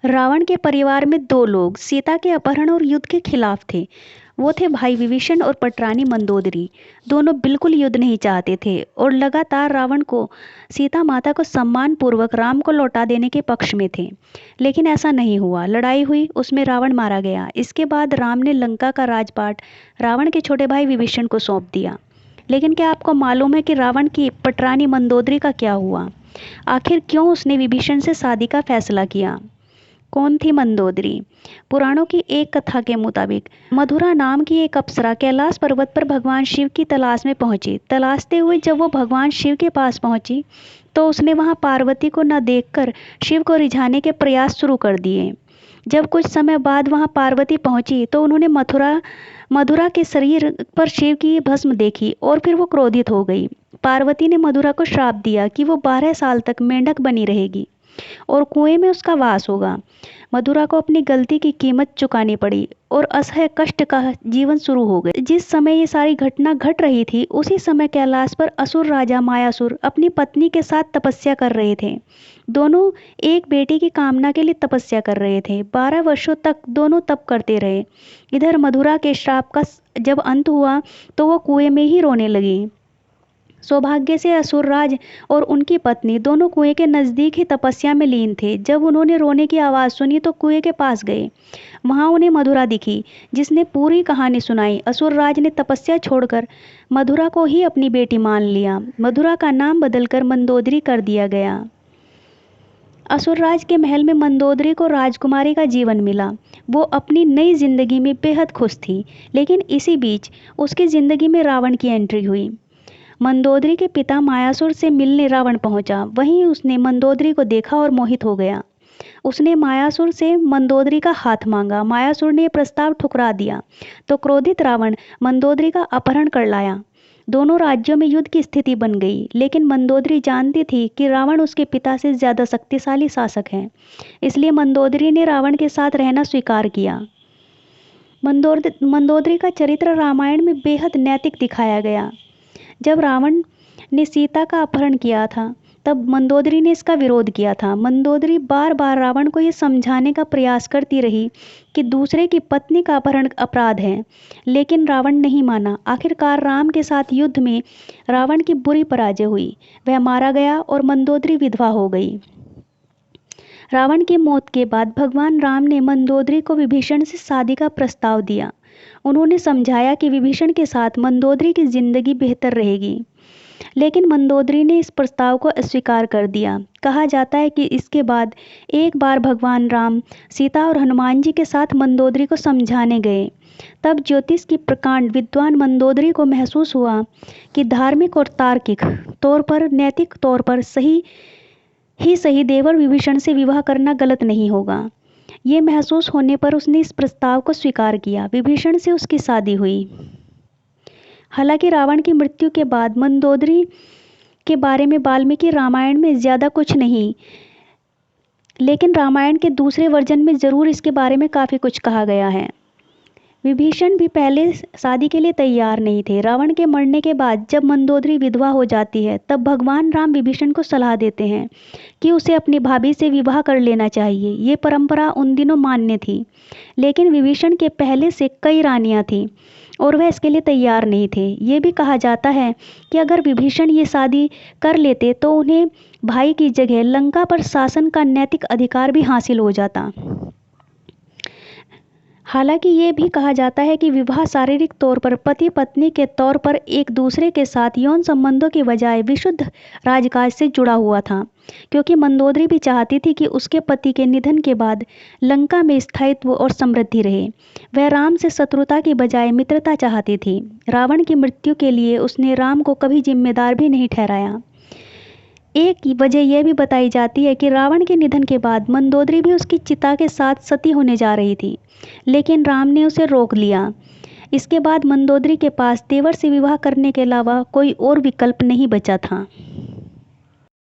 रावण के परिवार में दो लोग सीता के अपहरण और युद्ध के खिलाफ थे। वो थे भाई विभीषण और पटरानी मंदोदरी। दोनों बिल्कुल युद्ध नहीं चाहते थे और लगातार रावण को सीता माता को सम्मान पूर्वक राम को लौटा देने के पक्ष में थे। लेकिन ऐसा नहीं हुआ। लड़ाई हुई, उसमें रावण मारा गया। इसके बाद राम ने लंका का राजपाट रावण के छोटे भाई विभीषण को सौंप दिया। लेकिन क्या आपको मालूम है कि रावण की पटरानी मंदोदरी का क्या हुआ? आखिर क्यों उसने विभीषण से शादी का फैसला किया? कौन थी मंदोदरी? पुराणों की एक कथा के मुताबिक मधुरा नाम की एक अप्सरा कैलाश पर्वत पर भगवान शिव की तलाश में पहुंची। तलाशते हुए जब वो भगवान शिव के पास पहुंची तो उसने वहां पार्वती को न देखकर शिव को रिझाने के प्रयास शुरू कर दिए। जब कुछ समय बाद वहां पार्वती पहुंची तो उन्होंने मधुरा के शरीर पर शिव की भस्म देखी और फिर वो क्रोधित हो गई। पार्वती ने मधुरा को श्राप दिया कि वो 12 साल तक मेंढक बनी रहेगी और कुएं में उसका वास होगा। मधुरा को अपनी गलती की कीमत चुकानी पड़ी और असह्य कष्ट का जीवन शुरू हो गया। जिस समय ये सारी घटना घट रही थी उसी समय कैलाश पर असुर राजा मायासुर अपनी पत्नी के साथ तपस्या कर रहे थे। दोनों एक बेटी की कामना के लिए तपस्या कर रहे थे। 12 वर्षों तक दोनों तप करते रहे। इधर मधुरा के श्राप का जब अंत हुआ तो वो कुएं में ही रोने लगी। सौभाग्य से असुरराज और उनकी पत्नी दोनों कुएं के नज़दीक ही तपस्या में लीन थे। जब उन्होंने रोने की आवाज़ सुनी तो कुएं के पास गए। वहां उन्हें मधुरा दिखी जिसने पूरी कहानी सुनाई। असुरराज ने तपस्या छोड़कर मधुरा को ही अपनी बेटी मान लिया। मधुरा का नाम बदलकर मंदोदरी कर दिया गया। असुरराज के महल में मंदोदरी को राजकुमारी का जीवन मिला। वो अपनी नई जिंदगी में बेहद खुश थी। लेकिन इसी बीच उसकी जिंदगी में रावण की एंट्री हुई। मंदोदरी के पिता मायासुर से मिलने रावण पहुंचा। वहीं उसने मंदोदरी को देखा और मोहित हो गया। उसने मायासुर से मंदोदरी का हाथ मांगा। मायासुर ने प्रस्ताव ठुकरा दिया तो क्रोधित रावण मंदोदरी का अपहरण कर लाया। दोनों राज्यों में युद्ध की स्थिति बन गई। लेकिन मंदोदरी जानती थी कि रावण उसके पिता से ज्यादा शक्तिशाली शासक है, इसलिए मंदोदरी ने रावण के साथ रहना स्वीकार किया। मंदोदरी का चरित्र रामायण में बेहद नैतिक दिखाया गया। जब रावण ने सीता का अपहरण किया था तब मंदोदरी ने इसका विरोध किया था। मंदोदरी बार बार रावण को यह समझाने का प्रयास करती रही कि दूसरे की पत्नी का अपहरण अपराध है, लेकिन रावण नहीं माना। आखिरकार राम के साथ युद्ध में रावण की बुरी पराजय हुई। वह मारा गया और मंदोदरी विधवा हो गई। रावण की मौत के बाद भगवान राम ने मंदोदरी को विभीषण से शादी का प्रस्ताव दिया। उन्होंने समझाया कि विभीषण के साथ मंदोदरी की जिंदगी बेहतर रहेगी, लेकिन मंदोदरी ने इस प्रस्ताव को अस्वीकार कर दिया। कहा जाता है कि इसके बाद एक बार भगवान राम सीता और हनुमान जी के साथ मंदोदरी को समझाने गए। तब ज्योतिष की प्रकांड विद्वान मंदोदरी को महसूस हुआ कि धार्मिक और तार्किक तौर पर, नैतिक तौर पर सही देवर विभीषण से विवाह करना गलत नहीं होगा। ये महसूस होने पर उसने इस प्रस्ताव को स्वीकार किया। विभीषण से उसकी शादी हुई। हालांकि रावण की मृत्यु के बाद मंदोदरी के बारे में वाल्मीकि रामायण में ज़्यादा कुछ नहीं, लेकिन रामायण के दूसरे वर्जन में ज़रूर इसके बारे में काफ़ी कुछ कहा गया है। विभीषण भी पहले शादी के लिए तैयार नहीं थे। रावण के मरने के बाद जब मंदोदरी विधवा हो जाती है तब भगवान राम विभीषण को सलाह देते हैं कि उसे अपनी भाभी से विवाह कर लेना चाहिए। ये परंपरा उन दिनों मान्य थी, लेकिन विभीषण के पहले से कई रानियां थीं और वह इसके लिए तैयार नहीं थे। ये भी कहा जाता है कि अगर विभीषण ये शादी कर लेते तो उन्हें भाई की जगह लंका पर शासन का नैतिक अधिकार भी हासिल हो जाता। हालांकि ये भी कहा जाता है कि विवाह शारीरिक तौर पर पति पत्नी के तौर पर एक दूसरे के साथ यौन संबंधों के बजाय विशुद्ध राजकाज से जुड़ा हुआ था, क्योंकि मंदोदरी भी चाहती थी कि उसके पति के निधन के बाद लंका में स्थायित्व और समृद्धि रहे। वह राम से शत्रुता की बजाय मित्रता चाहती थी। रावण की मृत्यु के लिए उसने राम को कभी जिम्मेदार भी नहीं ठहराया। एक वजह यह भी बताई जाती है कि रावण के निधन के बाद मंदोदरी भी उसकी चिता के साथ सती होने जा रही थी, लेकिन राम ने उसे रोक लिया। इसके बाद मंदोदरी के पास देवर से विवाह करने के अलावा कोई और विकल्प नहीं बचा था।